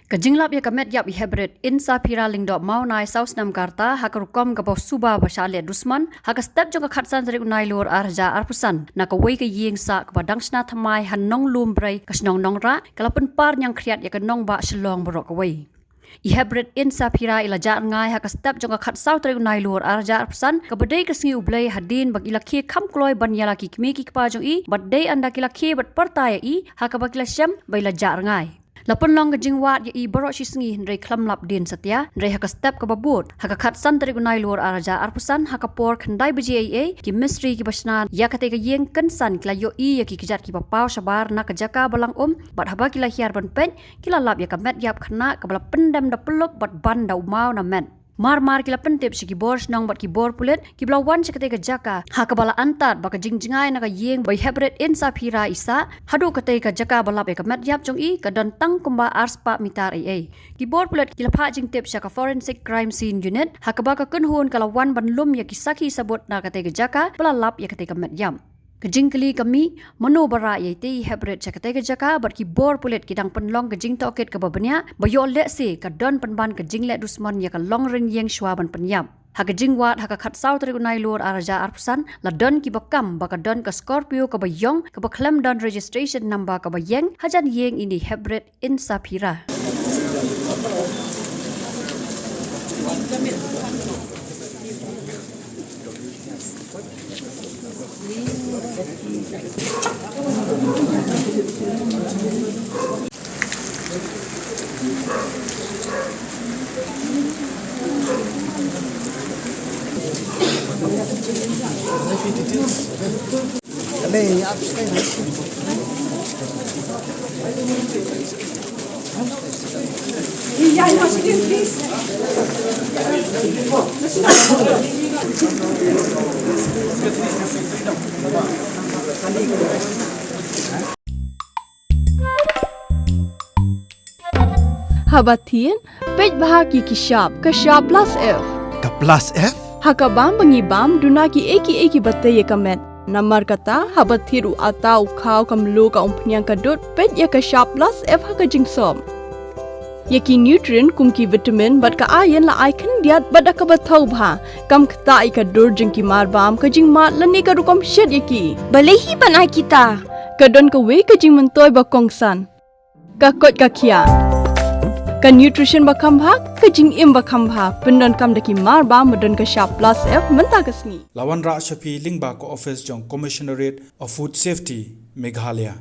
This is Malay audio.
Kajinglap ya Metïap hybrid insa pira lingdok mau nai saus nam karta hakarukom ka suba basale dusman haka step jong ka khatsan dari unai lor arja arpusan na ka wei ka Ïing sa ka dangshna thamai han nong lum brai ka snong nong ra kala pen par nyang kriat ya ka nong ba Shillong borok ka wei hybrid insa pira ila ja ngai haka step jong ka khat sau dari unai lor arja arpusan ka badai ka singi ublai hadin bag ila khi kham kloi ban yala ki kmi ki pa jong I badai anda kila khi bat partai I haka bakila syam baila ja ngai Lapun long kajing wat ya I borok sisngi ndrei klam lap din satya ndrei haka step ka babut haka khat san tari gunai lor araja arpusan haka por khandai bja ki mystery ki basna ya kate ka Ïing kan san kila yo I ya ki kijat ki papau sabar na ka Jaka balang bat haba kila hiar ban pen kila lap ya ka Metïap khna ka bala pendam da pelop bat ban da umau na men Mar kila pentip si kibor nong bat kibor pulet kibla wan si kate ka Jaka haka bala antat baka jingjingai na ka Ïing bai hybrid insa pira isa hadu kate ka Jaka balap ka Metïap jong I ka don tang kumba arspa mitar kibor pulet kila pha jingtip sa ka forensic crime scene unit haka baka kunhun kala wan ban lum ya kisaki sabot na kate ka Jaka bala lap ya kate ka Metïap Kajing kali kami manobara yaitu hybrid cakate ke Jaka bar ki bor pulet kidang penlong kajing toket ke babanya bayo le se ka don penban kajing le dusman ya ka long ren Ïing shwa ban penyam ha kajing wat ha ka khat sau tri unai lor araja arpusan la don ki bakam baka don ka Scorpio ka bayong ka baklem don registration number ka bayeng hajan Ïing ini hybrid insa pira Habatin, pej bahagi kishap, kashap plus F. Ka plus F? Hakabam bangibam dunaki eki batay kamet. Namar kata habatiru atau kau kamlu ka umpnyang kadut pej ya kashap plus F hakajing som. Yaki nutrient kumki vitamin bat ka ayan la ikan diat bada ka batau bha kam kata ika dur jengki marbam kajing mat lani ka rukom shed yaki. Balehi banai kita. Kadon ka we kajing mentoy bakongsan. Kakot kakia. Ka nutrition bakam bha kajing im bakam bha pendon kam daki marba medon ka sharp plus F menta kasni Lawan Ra Shapi Lingba ko office jong Commissionerate of Food Safety Meghalaya